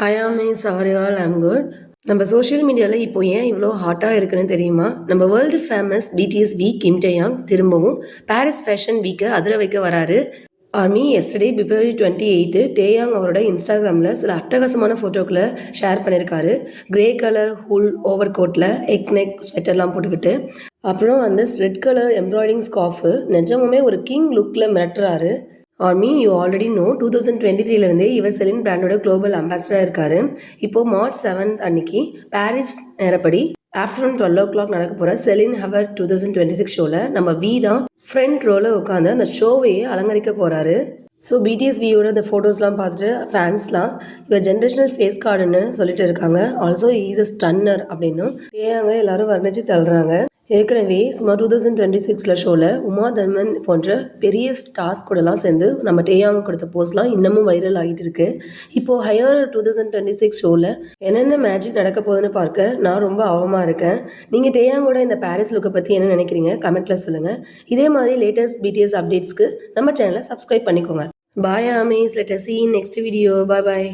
Hi ARMYs how all I'm good. நம்ம social மீடியாவில் இப்போ ஏன் இவ்வளோ ஹாட்டாக இருக்குன்னு தெரியுமா? நம்ம world famous BTS Kim Taeyang திரும்பவும் பாரிஸ் ஃபேஷன் வீக்கை அதிர வைக்க வராரு. ஆர்மி எஸ்டர்டே பிப்ரவரி 28 டேயாங் அவரோட இன்ஸ்டாகிராமில் சில அட்டகாசமான ஃபோட்டோக்களை ஷேர் பண்ணியிருக்காரு. கிரே கலர் ஹூல் ஓவர் கோட்டில் நெக் ஸ்வெட்டர்லாம் போட்டுக்கிட்டு, அப்புறம் அந்த ரெட் கலர் எம்ப்ராய்டிங் ஸ்கார்ஃபு நிஜமுமே ஒரு கிங் லுக்கில் மிரட்டுறாரு. ஆர்மி யூ ஆல்ரெடி நோ 2023 இவர் செலின் பிராண்டோட குளோபல் அம்பாசிடராக இருக்காரு. இப்போ மார்ச் 7 அன்னைக்கு பாரிஸ் நேரப்படி ஆஃப்டர்நூன் 12 நடக்க போகிற செலின் ஹவர் 2026 ஷோவில் நம்ம வி தான் ஃப்ரண்ட் ரோவில் உட்காந்து அந்த ஷோவையே அலங்கரிக்க போகிறாரு. ஸோ பிடிஎஸ் வியோட இந்த ஃபோட்டோஸ்லாம் பார்த்துட்டு ஃபேன்ஸ்லாம் இவர் ஜென்ரேஷனல் ஃபேஸ் கார்டுன்னு சொல்லிட்டு இருக்காங்க. ஆல்சோ இஸ் அ ஸ்டன்னர் அப்படின்னும் ஏங்க எல்லாரும் வர்ணிச்சு தள்ளுறாங்க. ஏற்கனவே சுமார் 2026 ஷோவில் உமா தர்மன் போன்ற பெரிய ஸ்டார்ஸ் கூடலாம் சேர்ந்து நம்ம டேயாங்க கொடுத்த போஸ்ட்லாம் இன்னமும் வைரல் ஆகிட்டு இருக்கு. இப்போது ஹையர் 2026 ஷோவில் என்னென்ன மேஜிக் நடக்க போகுதுன்னு பார்க்க நான் ரொம்ப ஆர்வமாக இருக்கேன். நீங்கள் டேயாங்கோட இந்த பாரிஸ் லுக்கை பற்றி என்ன நினைக்கிறீங்க கமெண்ட்டில் சொல்லுங்கள். இதே மாதிரி லேட்டஸ்ட் பிடிஎஸ் அப்டேட்ஸ்க்கு நம்ம சேனலை சப்ஸ்கிரைப் பண்ணிக்கோங்க. Bye ARMYs, let us see in next video. Bye bye.